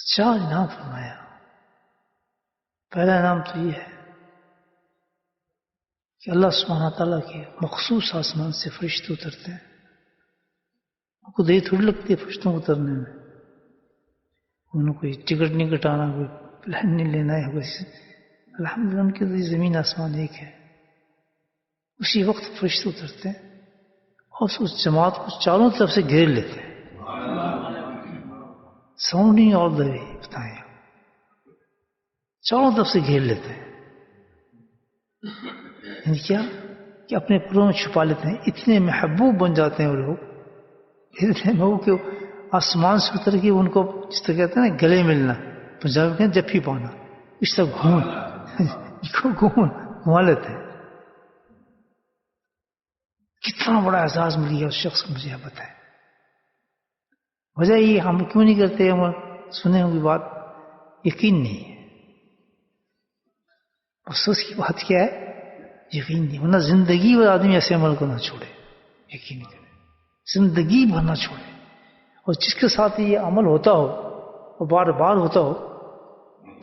اچھا انعام فرمایا. پہلا انعام تو یہ ہے کہ اللہ سبحانہ تعالیٰ کے مخصوص آسمان سے فرشتے اترتے ہیں. ان کو دیر تھوڑی لگتی ہے فرشتوں کو اترنے میں. انہوں کوئی ٹکٹ نہیں کٹانا, کوئی پلان نہیں لینا ہے. الحمدللہ ان کے تو زمین آسمان ایک ہے. اسی وقت فرشتے اترتے ہیں اور اس جماعت کو چاروں طرف سے گھیر لیتے ہیں. ساؤنڈنگ آل دا وے بتائیں, چاروں طرف سے گھیر لیتے ہیں. یعنی کیا کہ اپنے پروں میں چھپا لیتے ہیں. اتنے محبوب بن جاتے ہیں وہ لوگ, اتنے محبوب کہ آسمان سے اتر کے ان کو جس طرح کہتے ہیں نا گلے ملنا, پنجابی کہتے ہیں جفی پانا, اس طرح گھما لیتے ہیں. کتنا بڑا اعزاز مل گیا اس شخص کو, مجھے آپ بتائیں. وجہ یہ ہم کیوں نہیں کرتے, ہم سنے ہوگی بات, یقین نہیں ہے. افسوس کی بات کیا ہے, یقین نہیں. ورنہ زندگی بھر آدمی ایسے عمل کو نہ چھوڑے, یقین کرے, زندگی بھر نہ چھوڑے. اور جس کے ساتھ یہ عمل ہوتا ہو اور بار بار ہوتا ہو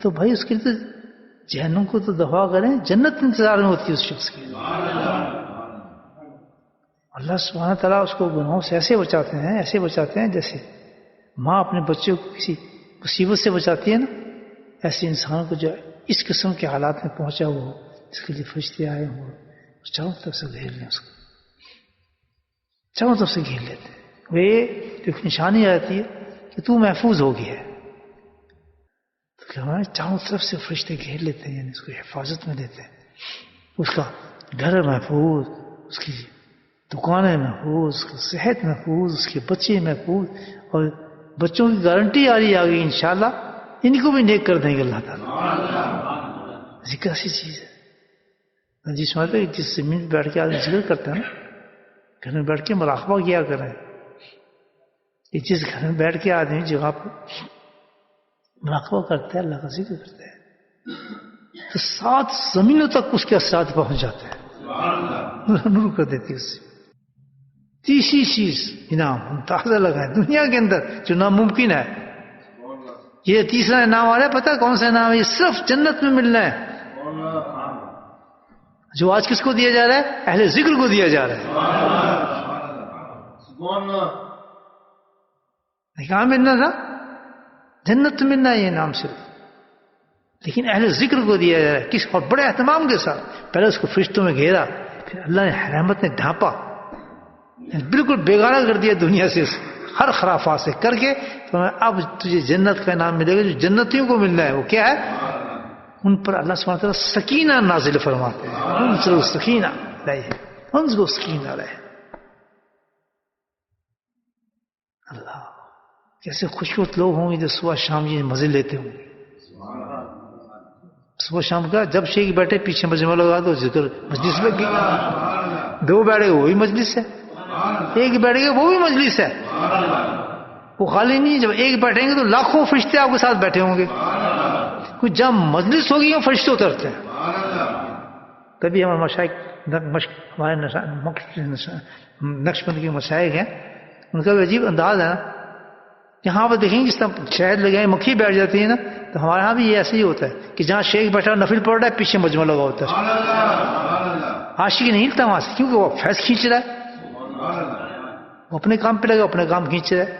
تو بھائی اس کے لیے تو جہنم کو تو دفاع کریں, جنت انتظار میں ہوتی ہے اس شخص کے. اللہ سبحانہ تعالیٰ اس کو گناہوں سے ایسے بچاتے ہیں جیسے ماں اپنے بچوں کو کسی مصیبت سے بچاتی ہے نا, ایسے انسان کو جو اس قسم کے حالات میں پہنچا ہوا ہو, اس کے لیے فرشتے آئے ہوں, چاروں طرف سے گھیر لیں اس کو, چاروں طرف سے گھیر لیتے ہیں. وہ ایک نشانی آتی ہے کہ تو محفوظ ہو گیا ہے, تو ہمارے چاروں طرف سے فرشتے گھیر لیتے ہیں, یعنی اس کو حفاظت میں لیتے ہیں. اس کا گھر محفوظ, اس کی دکانیں محفوظ, اس کی صحت محفوظ, اس کے بچے محفوظ, اور بچوں کی گارنٹی آ گئی انشاءاللہ ان کو بھی نیک کر دیں گے اللہ تعالیٰ. ذکر ایسی چیز ہے جس میں جس زمین پہ بیٹھ کے آدمی ذکر کرتا ہے نا, گھر میں بیٹھ کے مراقبہ کیا کریں. کہ جس گھر میں بیٹھ کے آدمی جگہ پر مراقبہ کرتا ہے, اللہ کا ذکر کرتا ہے, تو 7 زمینوں تک اس کے اثرات پہنچ جاتے ہیں, نور کر دیتی ہے اس سے. تیسری چیز انعام ہم تازہ لگائیں دنیا کے اندر جو ناممکن ہے. یہ تیسرا انعام آ رہا ہے, پتہ کون سا انعام ہے؟ یہ صرف جنت میں ملنا ہے, جو آج کس کو دیا جا رہا ہے؟ اہل ذکر کو دیا جا رہا ہے. کہاں ملنا تھا؟ جنت میں ملنا ہے یہ انعام صرف, لیکن اہل ذکر کو دیا جا رہا ہے. کس اور بڑے اہتمام کے ساتھ. پہلے اس کو فرشتوں میں گھیرا, پھر اللہ نے رحمت نے ڈھانپا, بالکل بیگانہ کر دیا دنیا سے, ہر خرافات سے کر کے. تو اب تجھے جنت کا انعام ملے گا جو جنتیوں کو ملنا ہے. وہ کیا ہے؟ ان پر اللہ سبحانہ وتعالیٰ سکینہ نازل فرماتے ہیں. انزلوا سکینہ علیہم, انزلوا سکینہ علیہم. اللہ کیسے خوشبوت لوگ ہوں گے جو صبح شام یہ مزے لیتے ہوں گے. صبح شام کا جب شیخ بیٹھے پیچھے مجمع لگا دو, ذکر مجلس لگ گئی. 2 بیٹھے وہ بھی مجلس ہے, 1 بیٹھے گا وہ بھی مجلس ہے. وہ خالی نہیں, جب 1 بیٹھیں گے تو لاکھوں فرشتے آپ کے ساتھ بیٹھے ہوں گے. کچھ جب مجلس ہوگی وہ فرشتے اترتے ہیں. تبھی ہمارے مشائخ, ہمارے نقشبند کے مشائخ ہیں, ان کا بھی عجیب انداز ہے نا. یہاں پر دیکھیں جس طرح شہد لگائیں مکھی بیٹھ جاتی ہے نا, تو ہمارے یہاں بھی یہ ایسے ہی ہوتا ہے کہ جہاں شیخ بیٹھا نفل پڑھ رہا ہے پیچھے مجمع لگا ہوتا ہے. عاشق نہیں ہلتا وہاں سے, کیونکہ وہ فیض کھینچ رہا ہے. وہ اپنے کام پہ لگا, اپنے کام کھینچ رہا ہے.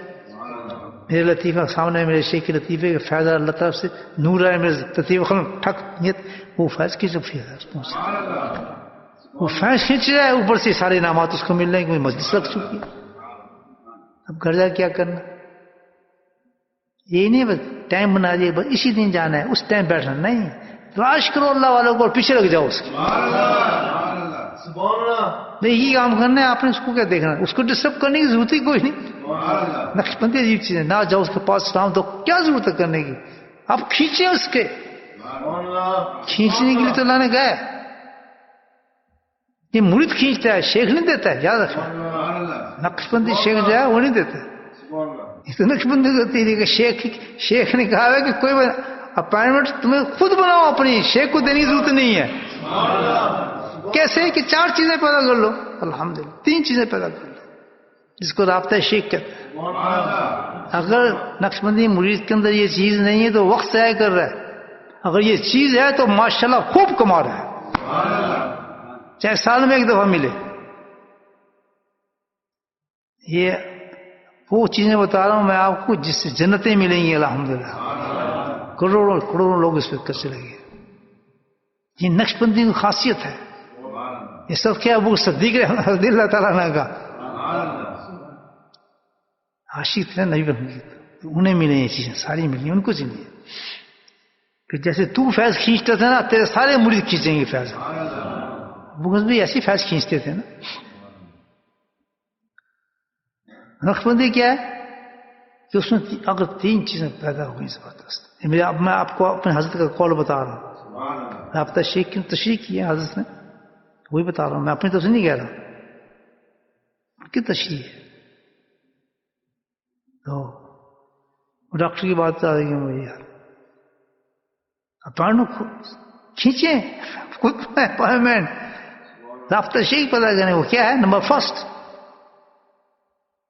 میرے لطیفہ سامنے میرے شیخ کے لطیفے کا فیض اللہ طرف سے نور ہے, میرے لطیفہ خلم ٹھک نیت وہ فیض کھینچ وہ فیض کھینچ رہا ہے. اوپر سے سارے انعامات اس کو مل رہے ہیں کہ مجلس لگ چکی ہے. اب گھر جا کیا کرنا؟ یہ نہیں بس ٹائم بنا دیا بس اسی دن جانا ہے, اس ٹائم بیٹھنا نہیں. تلاش کرو اللہ والوں کو اور پیچھے لگ جاؤ اس کے. یہی کام کرنا ہے آپ نے, اس کو کیا دیکھنا ہے؟ اس کو ڈسٹرب کرنے کی ضرورت ہی کوئی نہیں. نقشبندی عجیب چیز ہے, نہ جاؤ اس کے پاس سلام دو, کیا ضرورت ہے کرنے کی؟ آپ کھینچیں اس کے, کھینچنے کے لیے تو اللہ نے کہا ہے. یہ مرید کھینچتا ہے, شیخ نہیں دیتا ہے, یاد رکھنا. نقشبندی شیخ جو ہے وہ نہیں دیتا. یہ تو نقشبندی ہوتی ہے کہ شیخ نے کہا ہے کہ کوئی اپائنٹمنٹ تمہیں خود بناؤ اپنی, شیخ کو دینے کی ضرورت نہیں ہے. کیسے کہ 4 چیزیں پیدا کر لو, الحمدللہ 3 چیزیں پیدا کر لو. جس کو رابطہ شیخ کہتے ہیں. اگر نقشبندی مرید کے اندر یہ چیز نہیں ہے تو وقت ضائع کر رہا ہے. اگر یہ چیز ہے تو ماشاءاللہ خوب کما رہا ہے, چاہے سال میں ایک دفعہ ملے. یہ وہ چیزیں بتا رہا ہوں میں آپ کو جس سے جنتیں ملیں گی الحمدللہ. کروڑوں کروڑوں لوگ اس پہ کر چلے گئے. یہ نقشبندی کی خاصیت ہے. یہ سب کیا ابو صدیق رضی اللہ تعالیٰ عنہ کا عاشق تھے نبی بن گئے, تو انہیں ملیں یہ چیزیں, ساری ملی ان کو چاہیے. کہ جیسے تو فیض کھینچتا تھا نا, تیرے سارے مرید کھینچیں گے فیض. وہ بھی ایسی فیض کھینچتے تھے نا. نقشبندی کیا ہے کہ اس میں اگر 3 چیزیں پیدا ہو گئی زبردست. میں آپ کو اپنے حضرت کا قول بتا رہا ہوں. رابطہ شیخ کی تشریح کی ہے حضرت نے, وہی بتا رہا ہوں, میں اپنی طرف سے نہیں کہہ رہا, ان کی تشریح ہے. تو ڈاکٹر کی بات آ رہی ہے مجھے یار, اپائنٹمنٹ کھینچیں, خود اپائنٹمنٹ رابطہ شیخ پتا کریں. وہ کیا ہے؟ نمبر 1,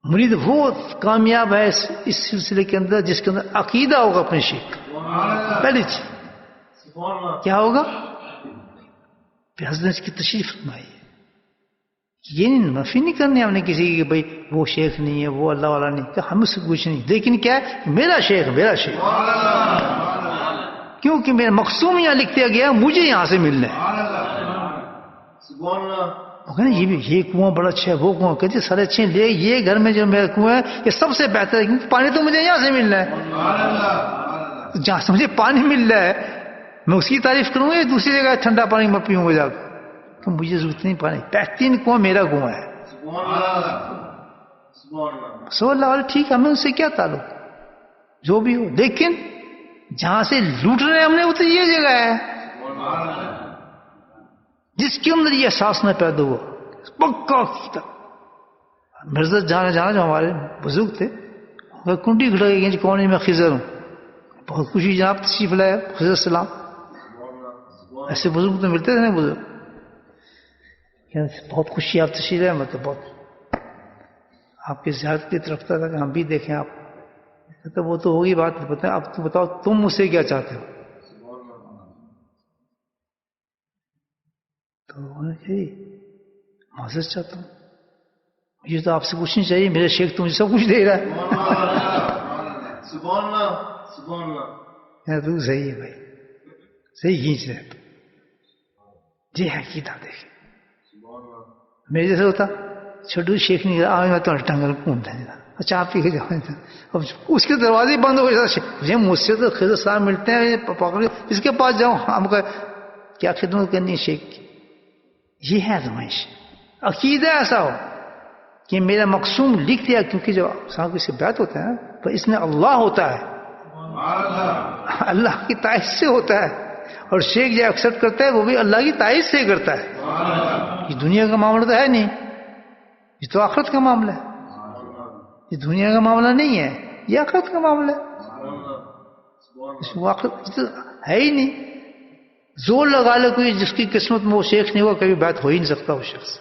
مرید وہ کامیاب ہے اس سلسلے کے اندر جس کے اندر عقیدہ ہوگا اپنے شیخ. پہلی چیز کیا ہوگا؟ پھر حضرت نے اس کی تشریف فرمائی ہے. یہ نہیں نفی نہیں کرنی ہم نے کسی کی کہ بھائی وہ شیخ نہیں ہے, وہ اللہ والا نہیں, کہ ہم اس سے کچھ نہیں. لیکن کیا ہے؟ میرا شیخ میرا شیخ, کیونکہ میرا مقصوم یہاں لکھ دیا گیا مجھے یہاں سے ملنا ہے. یہ بھی یہ کنواں بڑا اچھا ہے, وہ کنواں کہتے سارے اچھے ہیں, لے یہ گھر میں جو میرا کنواں ہے یہ سب سے بہتر ہے, کیونکہ پانی تو مجھے یہاں سے ملنا ہے. جہاں سے مجھے پانی مل رہا ہے میں اس کی تعریف کروں گا, یا دوسری جگہ ٹھنڈا پانی میں پیوں گا جا کر, تو مجھے ضرورت نہیں. پانی بہترین کنواں میرا کنواں ہے. سو اللہ علیہ ٹھیک ہے, ہمیں اس سے کیا تعلق جو بھی ہو, لیکن جہاں سے لوٹ رہے ہیں ہم نے وہ تو یہ جگہ ہے جس کے اندر یہ احساس نہ پیدا ہوا پکا عقیدہ. مرزا جانا جو ہمارے بزرگ تھے, کنڈی کھڑا گئی کون میں خضر ہوں, بہت خوشی جناب تشریف لائے خضر السلام. ایسے بزرگ تو ملتے تھے نا بزرگ, بہت خوشی آپ تشریف لائے, مطلب بہت آپ کی زیارت کی طرف تھا کہ ہم بھی دیکھیں آپ. تو وہ تو ہوگی بات, بتائیں اب تو بتاؤ تم مجھ سے کیا چاہتے ہو. تو معذرت چاہتا ہوں, مجھے تو آپ سے کچھ نہیں چاہیے, میرے شیخ تو مجھے سب کچھ دے رہا ہے. تو صحیح ہے بھائی, صحیح کھینچ رہے جی ہے کیتا دیکھیں. میرے جیسے ہوتا چھوٹو شیخ نہیں رہا, میں تو ٹنگل گھومتا ہے اچھا آپ پی کے جاؤ, اب اس کے دروازے بند ہو جاتا. مجھے مجھ سے تو خضر صاحب ملتے ہیں, پکڑ اس کے پاس جاؤں, ہم کا کیا خدمت کرنی ہے شیخ کی. یہ ہے آزمائش. عقیدہ ایسا ہو کہ میرا مقصوم لکھ دیا, کیونکہ جو صاحب سے بیعت ہوتا ہے تو اس میں اللہ ہوتا ہے, اللہ کی تائید سے ہوتا ہے, اور شیخ جو ایکسپٹ کرتا ہے وہ بھی اللہ کی تائید سے کرتا ہے. یہ دنیا کا معاملہ تو ہے نہیں, یہ تو آخرت کا معاملہ ہے. یہ دنیا کا معاملہ نہیں ہے, یہ آخرت کا معاملہ ہے. اس میں آخرت ہے ہی نہیں. زور لگا لے کوئی جس کی قسمت میں وہ شیخ نہیں ہوا, کبھی بات ہو ہی نہیں سکتا وہ شخص.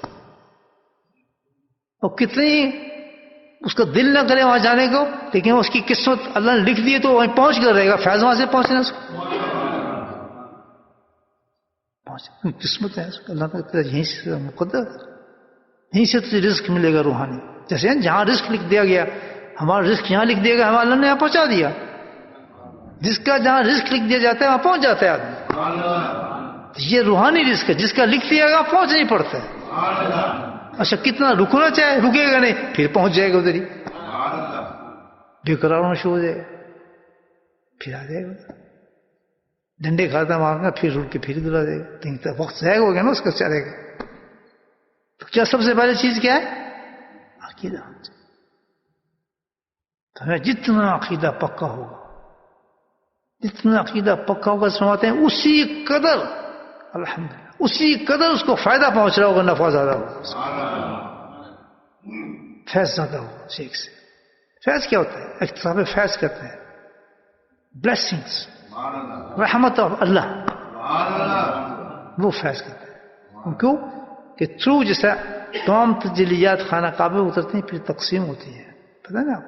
اور کتنی اس کا دل نہ کرے وہاں جانے کو, لیکن اس کی قسمت اللہ نے لکھ دی تو وہیں پہنچ کر رہے گا. فیض وہاں سے پہنچنا اس کو قسمت ہے, اللہ کا یہیں سے مقدر, یہیں سے تجھے رزق ملے گا روحانی. جیسے جہاں رزق لکھ دیا گیا, ہمارا رزق یہاں لکھ دیا گیا, ہمارا اللہ نے یہاں پہنچا دیا. جس کا جہاں رزق لکھ دیا جاتا ہے وہاں پہنچ جاتا ہے آدمی. یہ روحانی رزق ہے, جس کا لکھ دیا گا پہنچ نہیں پڑتا ہے. اچھا کتنا رکنا چاہے رکے گا نہیں, پھر پہنچ جائے گا ادھر ہی, بے قرار ہونا شروع ہو جائے گا, پھر آ جائے گا. ڈنڈے کھاتا مارنا, پھر رک کے پھر ادھر آ جائے گا. لیکن وقت ضائع ہو گیا نا اس کا, چلے گا. تو کیا سب سے پہلی چیز کیا ہے؟ عقیدہ. تو ہمیں جتنا عقیدہ پکا ہوگا, جتنا عقیدہ پکا ہوگا سمجھتے ہیں اسی قدر الحمدللہ اسی قدر اس کو فائدہ پہنچ رہا ہوگا, نفع زیادہ ہوگا, فیض زیادہ ہوگا شیخ سے. فیض کیا ہوتا ہے؟ اکتساب فیض کرتے ہیں, بلیسنگز, رحمت آف اللہ, وہ فیض کرتے ہیں. کیوں کہ تھرو جیسا تمام تجلیات خانہ کعبے اترتی ہیں پھر تقسیم ہوتی ہیں، پتہ ہے نا آپ؟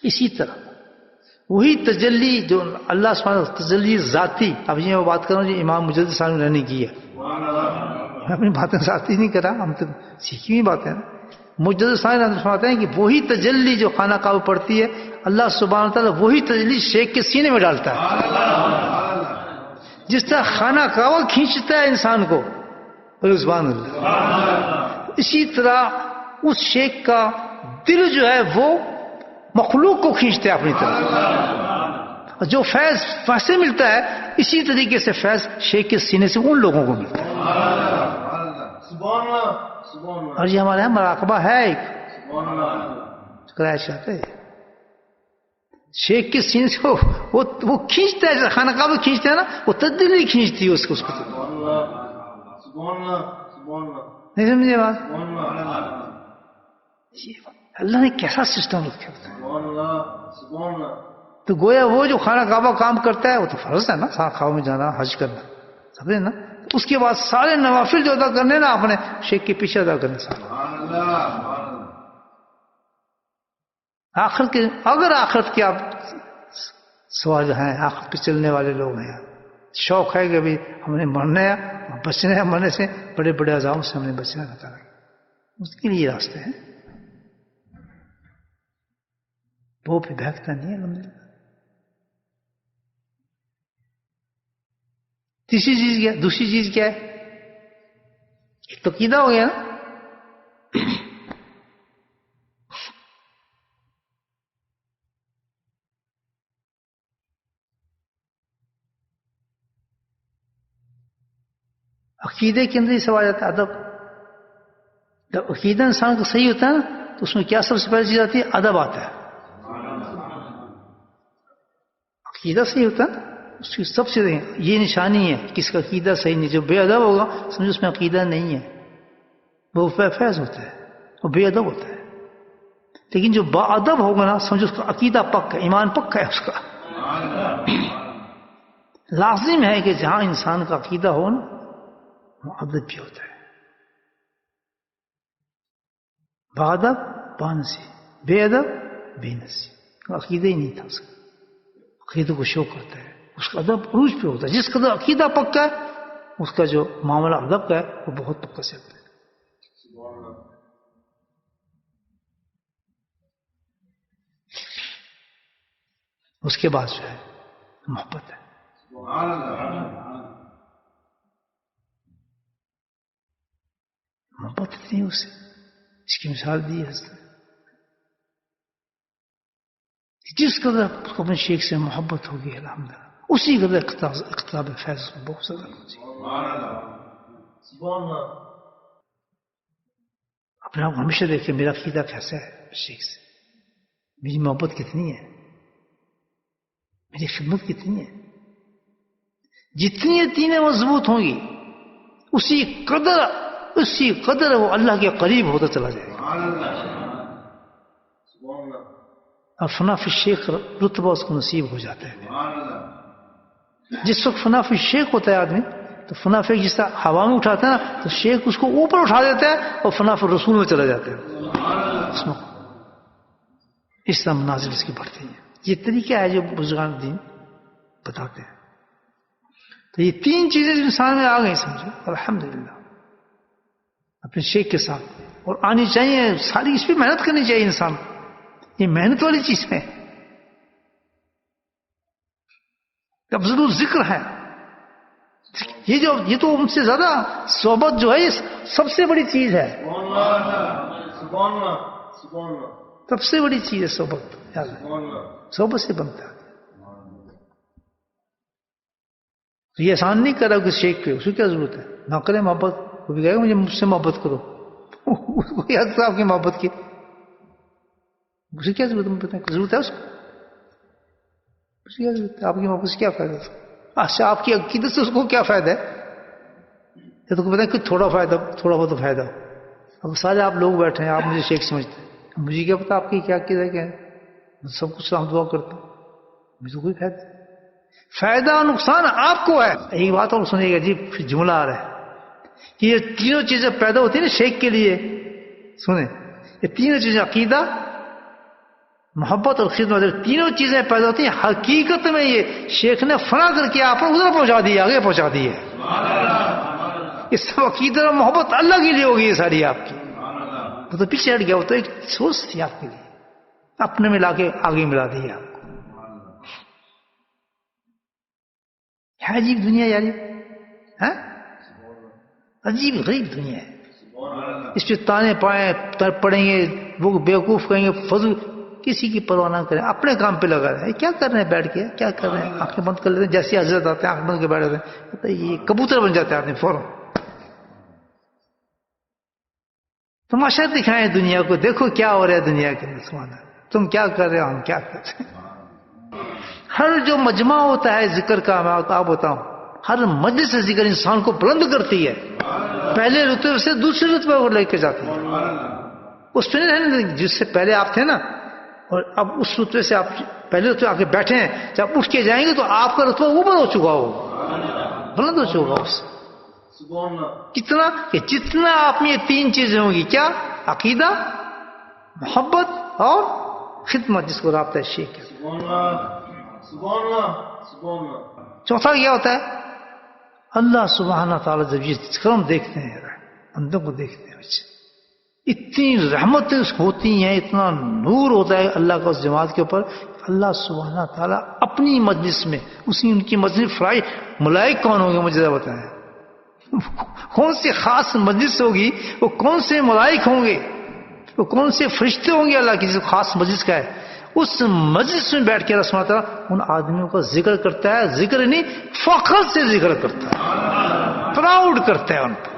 اسی طرح وہی تجلی جو اللہ سبحانہ تجلی ذاتی، اب یہ میں بات کر رہا ہوں جو امام مجدد صاحب نے نہیں کی ہے، میں اپنی باتیں ذاتی نہیں کر رہا، ہم تو سیکھی ہوئی باتیں ہیں۔ مجدد صاحب نے فرماتے ہیں کہ وہی تجلی جو خانہ کعبہ پڑتی ہے اللہ سبحانہ تعالیٰ وہی تجلی شیخ کے سینے میں ڈالتا ہے، جس طرح خانہ کعبہ کھینچتا ہے انسان کو، سبحان اللہ، اسی طرح اس شیخ کا دل جو ہے وہ مخلوق کو کھینچتا ہے اپنی طرف، اور جو فیض وہاں سے ملتا ہے اسی طریقے سے فیض شیخ کے سینے سے ان لوگوں کو ملتا ہے۔ اور یہ ہمارے یہاں مراقبہ ہے ایک چاہتے ہیں شیخ کے سینے سے وہ کھینچتا ہے، خانہ کعبہ کھینچتا ہے نا، وہ تدبیر کھینچتی ہے اس کو نہیں سمجھے بات؟ اللہ نے کیسا سسٹم رکھا ہوتا ہے، تو گویا وہ جو خانہ کعبہ کام کرتا ہے وہ تو فرض ہے نا، خانہ کعبہ میں جانا، حج کرنا، سمجھے نا، اس کے بعد سارے نوافل جو ادا کرنے نا اپنے شیخ کے پیچھے ادا کرنے سارے، اگر آخرت کے آپ سوال ہیں، آخرت پہ چلنے والے لوگ ہیں، شوق ہے کہ ابھی ہم نے مرنا ہے، بچنے ہیں مرنے سے، بڑے بڑے عذابوں سے ہم نے بچنا ہے، اس کے لیے راستے ہیں، وہ پہ بھاگتا نہیں ہے الحمدللہ۔ تیسری چیز کیا، دوسری چیز کیا ہے، ایک تو عقیدہ ہو گیا نا، عقیدے کے اندر یہ سب آ جاتا ہے ادب، جب عقیدہ انسان کا صحیح ہوتا ہے نا تو اس میں کیا سب سے پہلی چیز آتی ہے، ادب آتا ہے، عقیدہ صحیح ہوتا ہے اس کی سب سے یہ نشانی ہے کس کا عقیدہ صحیح نہیں، جو بے ادب ہوگا سمجھو اس میں عقیدہ نہیں ہے، وہ فیض ہوتا ہے، وہ بے ادب ہوتا ہے، لیکن جو با ادب ہوگا نا سمجھو اس کا عقیدہ پکا ہے، ایمان پکا ہے اس کا۔ لازم ہے کہ جہاں انسان کا عقیدہ ہو نا وہ ادب بھی ہوتا ہے، با ادب بانسی، بے ادب بے نسی، عقیدہ ہی نہیں تھا اس کا، عقیدہ کو شو کرتا ہے، اس کا ادب عروج پہ ہوتا ہے، جس کا عقیدہ پکا ہے اس کا جو معاملہ ادب کا ہے وہ بہت پکا چلتا ہے۔ اس کے بعد جو ہے محبت ہے، محبت اتنی اسے، اس کی مثال دی ہے جس قدر اس کو اپنے شیخ سے محبت ہوگی الحمدللہ اسی قدر اقتراب فیض کو بہت زیادہ ہوگی۔ اپنے آپ ہمیشہ دیکھیں میرا عقیدہ کیسا ہے شیخ سے، میری محبت کتنی ہے، میری خدمت کتنی ہے، جتنی یقینیں مضبوط ہوں گی اسی قدر وہ اللہ کے قریب ہوتا چلا جائے گا، اور فنا فی الشیخ رتبہ اس کو نصیب ہو جاتا ہے۔ جس وقت فنا فی الشیخ ہوتا ہے آدمی تو فنا فی جس طرح ہوا میں اٹھاتا ہے نا تو شیخ اس کو اوپر اٹھا دیتا ہے اور فنا فی الرسول میں چلا جاتا ہے، اس طرح منازل اس کی بڑھتی ہیں۔ یہ طریقہ ہے جو بزرگان دین بتاتے ہیں۔ تو یہ تین چیزیں جو انسان میں آ گئی سمجھو الحمدللہ اپنے شیخ کے ساتھ، اور آنی چاہیے، ساری اس پہ محنت کرنی چاہیے انسان، یہ محنت والی چیز ہے، اب ضرور ذکر ہے، یہ تو ان سے زیادہ صحبت جو ہے یہ سب سے بڑی چیز ہے، سب سے بڑی چیز ہے صحبت، صحبت سے بنتا ہے۔ یہ احسان نہیں کر رہا کہ شیخ پہ، اس کو کیا ضرورت ہے، نہ کرے محبت، وہ بھی کہے گا مجھے مجھ سے محبت کرو، اس کو یاد تھا آپ کی محبت کی، اسے کیا ضرورت ہے، ضرورت ہے اس کو، کیا ضرورت ہے، آپ کی محبت سے کیا فائدہ ہے، اچھا آپ کی عقیدت سے اس کو کیا فائدہ ہے، یہ تو پتا ہے کہ تھوڑا بہت فائدہ ہو، اب سارے آپ لوگ بیٹھے ہیں، آپ مجھے شیخ سمجھتے ہیں، مجھے کیا پتا آپ کی کیا عقیدہ ہے، کیا ہے، سب کچھ سلام دعا کرتا ہوں، مجھے تو کوئی فائدہ اور نقصان آپ کو ہے۔ ایک بات اور سنیے گا جی، پھر جملہ آ رہا ہے، کہ یہ تینوں چیزیں پیدا ہوتی ہیں نا شیخ کے لیے. سنیں یہ تینوں چیزیں عقیدہ محبت اور خدمت تینوں چیزیں پیدا ہوتی ہیں. حقیقت میں یہ شیخ نے فنا کر کے آپ نے ادھر پہنچا دی آگے پہنچا دی ہے. یہ سب عقیدت اور محبت اللہ کے لیے ہوگی یہ ساری آپ کی. وہ تو پیچھے ہٹ گیا وہ تو ایک سوچ تھی آپ کے لیے اپنے میں لا کے آگے ملا دی آپ کو. ہے عجیب دنیا یار ہے عجیب غریب دنیا ہے. اس پہ تانے پڑیں گے وہ بیوقوف کہیں گے فضول کسی کی پرواہ نہ کریں اپنے کام پہ لگا رہے ہیں. کیا کر رہے ہیں بیٹھ کے کیا کر رہے ہیں آنکھیں بند کر لیتے ہیں جیسے حضرت آتے ہیں آنکھ بند کے بیٹھ جاتے ہیں یہ کبوتر بن جاتے ہیں آدمی فوراً. تماشا دکھائیں دنیا کو دیکھو کیا ہو رہا ہے دنیا کے اندر تم کیا کر رہے ہو ہم کیا کر رہے ہیں. ہر جو مجمع ہوتا ہے ذکر کا میں آپ بتاؤں ہر مجلس سے ذکر انسان کو بلند کرتی ہے. پہلے رتبے سے دوسرے رتبے کو لے کے جاتی ہے. اس پہ نہیں رہنے جس سے پہلے آپ تھے نا اور اب اس رتبے سے آپ پہلے رتبے آ کے بیٹھے ہیں جب اٹھ کے جائیں گے تو آپ کا رتبہ اوپر ہو چکا ہوگا بلند ہو چکا ہوگا اس سے. کتنا کہ جتنا آپ میں یہ تین چیزیں ہوں گی کیا عقیدہ محبت اور خدمت جس کو رابطہ شیخ ہے. چوتھا کیا ہوتا ہے اللہ سبحانہ تعالیٰ جب یہ کرم دیکھتے ہیں بندوں کو دیکھتے ہیں اتنی رحمتیں ہوتی ہیں اتنا نور ہوتا ہے اللہ کا اس جماعت کے اوپر. اللہ سبحانہ تعالیٰ اپنی مجلس میں اسی ان کی مجلس فرائی ملائک کون ہوں گے مجھے بتائیں کون سے خاص مجلس ہوگی وہ کون سے ملائک ہوں گے وہ کون سے فرشتے ہوں گے اللہ کی خاص مجلس کا ہے. اس مجلس میں بیٹھ کے اللہ سبحانہ تعالیٰ ان آدمیوں کا ذکر کرتا ہے. ذکر نہیں فخر سے ذکر کرتا ہے پراؤڈ کرتا ہے ان کو.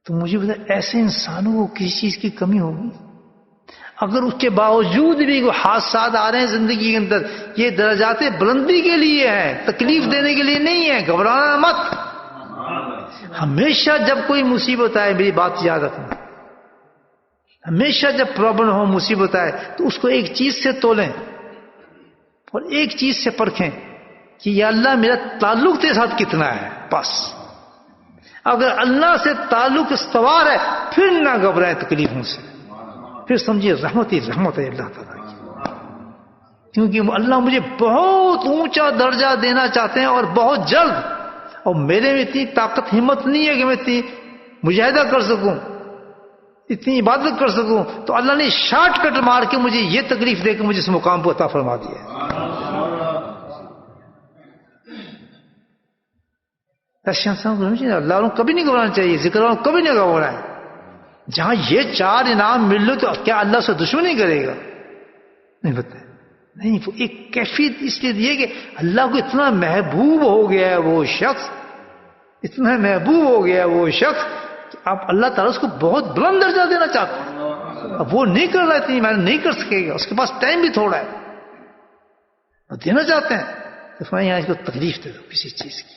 تو مجھے بتا ایسے انسانوں کو کسی چیز کی کمی ہوگی اگر اس کے باوجود بھی کوئی حادثات آ رہے ہیں زندگی کے اندر یہ درجات بلندی کے لیے ہیں تکلیف دینے کے لیے نہیں ہے. گھبرانا مت. ہمیشہ جب کوئی مصیبت آئے میری بات یاد رکھنا ہمیشہ جب پرابلم ہو مصیبت آئے تو اس کو ایک چیز سے تولیں اور ایک چیز سے پرکھیں کہ یا اللہ میرا تعلق تیرے ساتھ کتنا ہے. بس اگر اللہ سے تعلق استوار ہے پھر نہ گھبرائیں تکلیفوں سے پھر سمجھیے رحمت ہی رحمت ہے اللہ تعالیٰ کی. کیونکہ اللہ مجھے بہت اونچا درجہ دینا چاہتے ہیں اور بہت جلد اور میرے میں اتنی طاقت ہمت نہیں ہے کہ میں اتنی مجاہدہ کر سکوں اتنی عبادت کر سکوں. تو اللہ نے شارٹ کٹ مار کے مجھے یہ تکلیف دے کے مجھے اس مقام کو عطا فرما دیا. اللہ کو کبھی نہیں گھبرانا چاہیے ذکر والوں کبھی نہیں گھبرانا ہے. جہاں یہ چار انعام مل لو تو کیا اللہ سے دشمنی کرے گا نہیں بتائیں نہیں. ایک کیفیت اس لیے دی ہے کہ اللہ کو اتنا محبوب ہو گیا ہے وہ شخص اتنا محبوب ہو گیا ہے وہ شخص آپ اللہ تعالیٰ اس کو بہت بلند درجہ دینا چاہتے ہیں. اب وہ نہیں کر رہا اتنی میں نہیں کر سکے گا اس کے پاس ٹائم بھی تھوڑا ہے دینا چاہتے ہیں تو یہاں اس کو تکلیف دے دو کسی چیز کی